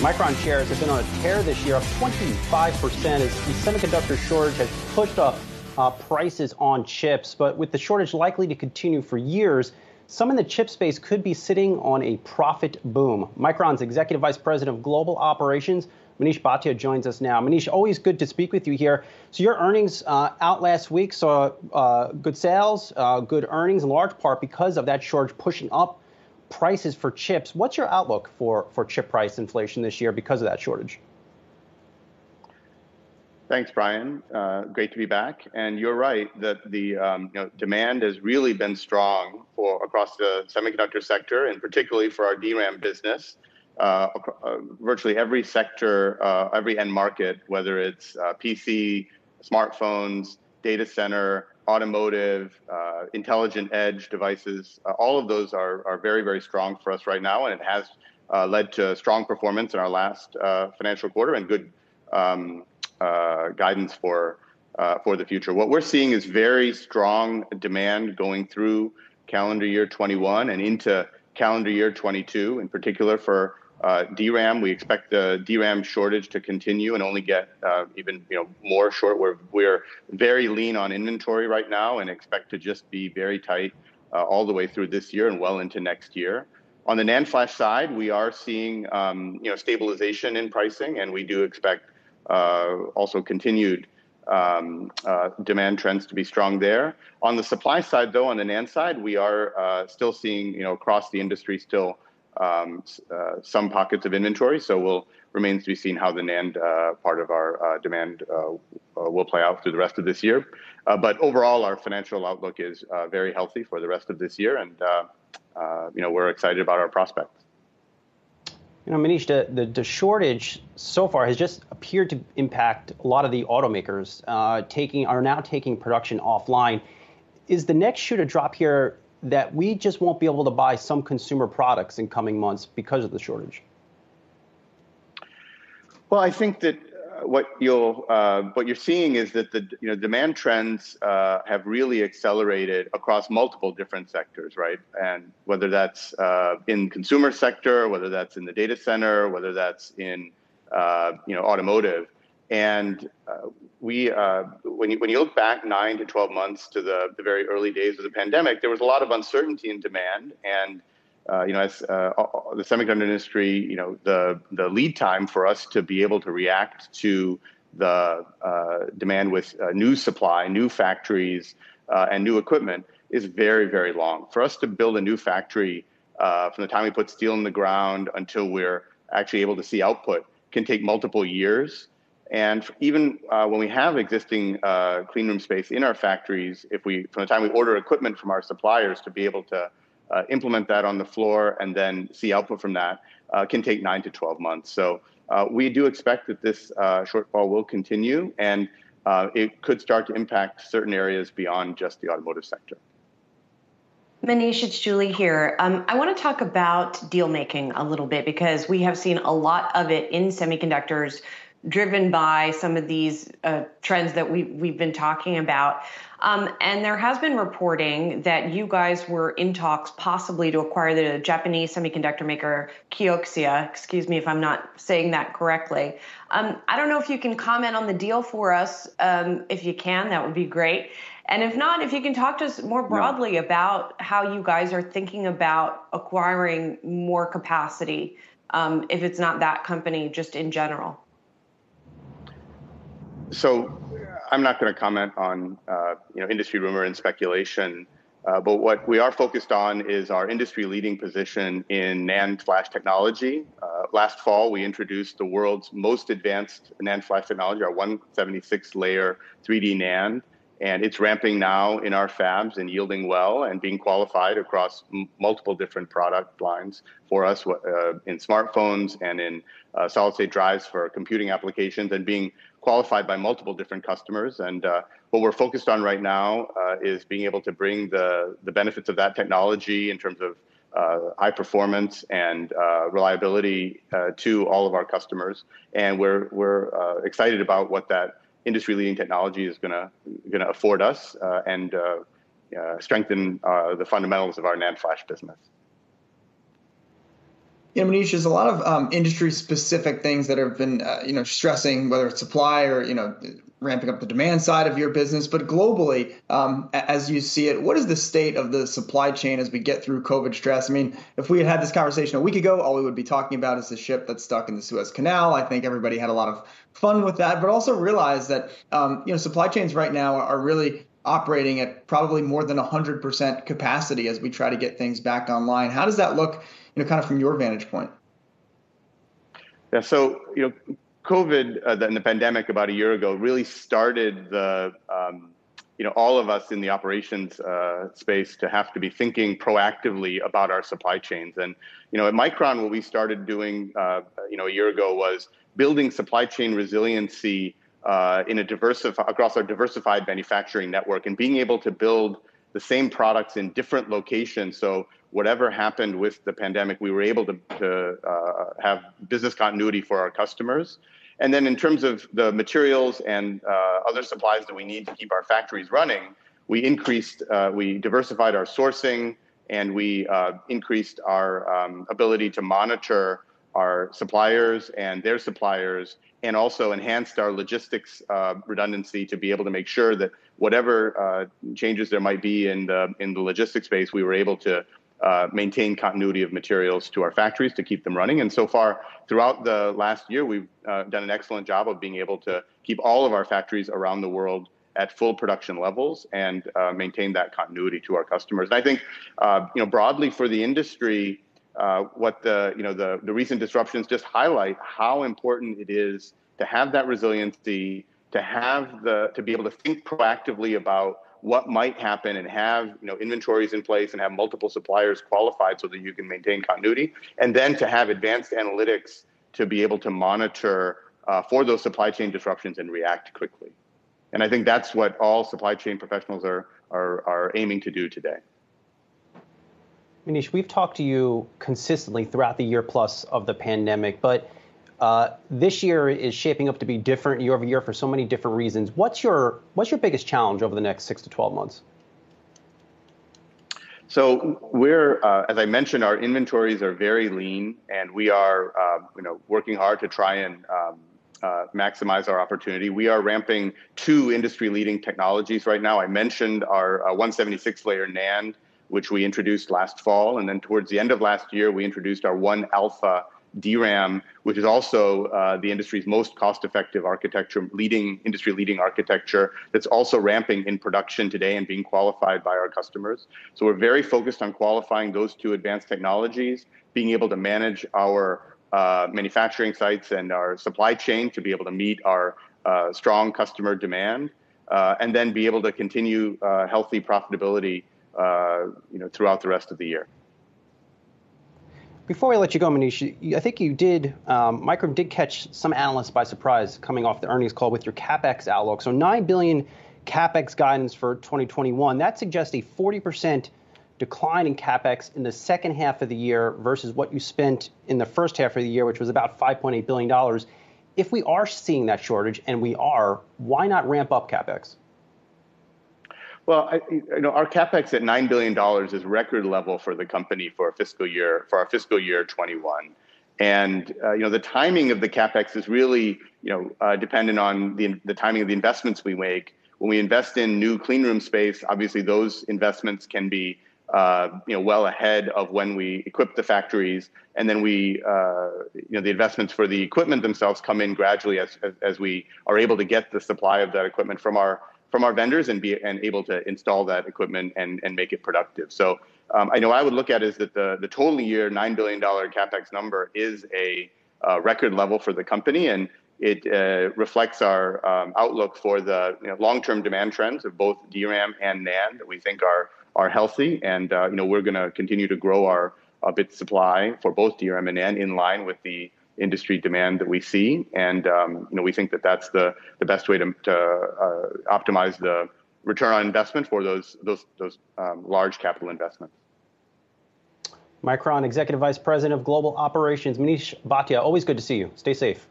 Micron shares have been on a tear this year, up 25% as the semiconductor shortage has pushed up prices on chips. But with the shortage likely to continue for years, some in the chip space could be sitting on a profit boom. Micron's Executive Vice President of Global Operations, Manish Bhatia, joins us now. Manish, always good to speak with you here. So your earnings out last week saw good sales, good earnings, in large part because of that shortage pushing up prices for chips. What's your outlook for chip price inflation this year because of that shortage? Thanks, Brian. Great to be back. And you're right that the demand has really been strong across the semiconductor sector, and particularly for our DRAM business. Virtually every sector, every end market, whether it's PC, smartphones, data center, automotive, intelligent edge devices, all of those are very, very strong for us right now, and it has led to strong performance in our last financial quarter and good guidance for the future. What we're seeing is very strong demand going through calendar year 21 and into calendar year 22, in particular for DRAM. We expect the DRAM shortage to continue and only get even more short. We're very lean on inventory right now and expect to just be very tight all the way through this year and well into next year. On the NAND flash side, we are seeing stabilization in pricing, and we do expect also continued demand trends to be strong there. On the supply side, though, on the NAND side, we are still seeing across the industry still some pockets of inventory. So remains to be seen how the NAND part of our demand will play out through the rest of this year. But overall, our financial outlook is very healthy for the rest of this year, and we're excited about our prospects. Manish, the shortage so far has just appeared to impact a lot of the automakers are now taking production offline. Is the next shoe to drop here that we just won't be able to buy some consumer products in coming months because of the shortage? Well, I think that what you're seeing is that the demand trends have really accelerated across multiple different sectors, right? And whether that's in consumer sector, whether that's in the data center, whether that's in automotive. And when you look back 9 to 12 months to the very early days of the pandemic, there was a lot of uncertainty in demand, and as the semiconductor industry, the lead time for us to be able to react to the demand with new supply, new factories, and new equipment is very, very long. For us to build a new factory from the time we put steel in the ground until we're actually able to see output can take multiple years. And even when we have existing clean room space in our factories, from the time we order equipment from our suppliers to be able to implement that on the floor and then see output from that can take 9 to 12 months. So we do expect that this shortfall will continue, and it could start to impact certain areas beyond just the automotive sector. Manish, it's Julie here. I want to talk about deal making a little bit because we have seen a lot of it in semiconductors driven by some of these trends that we've been talking about. And there has been reporting that you guys were in talks possibly to acquire the Japanese semiconductor maker Kioxia. Excuse me if I'm not saying that correctly. I don't know if you can comment on the deal for us. If you can, that would be great. And if not, if you can talk to us more broadly about how you guys are thinking about acquiring more capacity, if it's not that company, just in general. So I'm not going to comment on industry rumor and speculation, but what we are focused on is our industry-leading position in NAND flash technology. Last fall, we introduced the world's most advanced NAND flash technology, our 176-layer 3D NAND, and it's ramping now in our fabs and yielding well and being qualified across multiple different product lines for us in smartphones and in solid-state drives for computing applications, and being qualified by multiple different customers. And what we're focused on right now is being able to bring the benefits of that technology in terms of high performance and reliability to all of our customers. And we're excited about what that industry-leading technology is going to afford us and strengthen the fundamentals of our NAND flash business. Manish, there's a lot of industry-specific things that have been, stressing, whether it's supply or, ramping up the demand side of your business. But globally, as you see it, what is the state of the supply chain as we get through COVID stress? I mean, if we had had this conversation a week ago, all we would be talking about is the ship that's stuck in the Suez Canal. I think everybody had a lot of fun with that, but also realized that, supply chains right now are really operating at probably more than 100% capacity as we try to get things back online. How does that look, kind of from your vantage point? Yeah, so, COVID and the pandemic about a year ago really started the, all of us in the operations space to have to be thinking proactively about our supply chains. And, at Micron, what we started doing, a year ago was building supply chain resiliency across our diversified manufacturing network and being able to build the same products in different locations. So whatever happened with the pandemic, we were able to have business continuity for our customers. And then in terms of the materials and other supplies that we need to keep our factories running, we diversified our sourcing, and we increased our ability to monitor our suppliers and their suppliers, and also enhanced our logistics redundancy to be able to make sure that whatever changes there might be in the logistics space, we were able to maintain continuity of materials to our factories to keep them running. And so far, throughout the last year, we've done an excellent job of being able to keep all of our factories around the world at full production levels and maintain that continuity to our customers. And I think, broadly for the industry, what the recent disruptions just highlight how important it is to have that resiliency, to be able to think proactively about what might happen and have inventories in place and have multiple suppliers qualified so that you can maintain continuity, and then to have advanced analytics to be able to monitor for those supply chain disruptions and react quickly. And I think that's what all supply chain professionals are aiming to do today. Manish, we've talked to you consistently throughout the year plus of the pandemic, but this year is shaping up to be different year over year for so many different reasons. What's your biggest challenge over the next 6 to 12 months? So we're, as I mentioned, our inventories are very lean, and we are, working hard to try and maximize our opportunity. We are ramping 2 industry-leading technologies right now. I mentioned our 176-layer NAND, which we introduced last fall, and then towards the end of last year, we introduced our 1-alpha DRAM, which is also the industry's most cost-effective architecture, industry-leading architecture that's also ramping in production today and being qualified by our customers. So we're very focused on qualifying those 2 advanced technologies, being able to manage our manufacturing sites and our supply chain to be able to meet our strong customer demand, and then be able to continue healthy profitability throughout the rest of the year. Before we let you go, Manish, I think Micron did catch some analysts by surprise coming off the earnings call with your CapEx outlook. So $9 billion CapEx guidance for 2021, that suggests a 40% decline in CapEx in the second half of the year versus what you spent in the first half of the year, which was about $5.8 billion. If we are seeing that shortage, and we are, why not ramp up CapEx? Well, our CapEx at $9 billion is record level for the company for our fiscal year 21. And, the timing of the CapEx is really, dependent on the timing of the investments we make. When we invest in new clean room space, obviously those investments can be, well ahead of when we equip the factories. And then the investments for the equipment themselves come in gradually as we are able to get the supply of that equipment from our vendors and able to install that equipment and make it productive. So I know I would look at it as that the total year $9 billion CapEx number is a record level for the company, and it reflects our outlook for the long-term demand trends of both DRAM and NAND that we think are healthy, and we're going to continue to grow our bit supply for both DRAM and NAND in line with the industry demand that we see, and we think that that's the best way to optimize the return on investment for those large capital investments. Micron Executive Vice President of Global Operations, Manish Bhatia, always good to see you. Stay safe.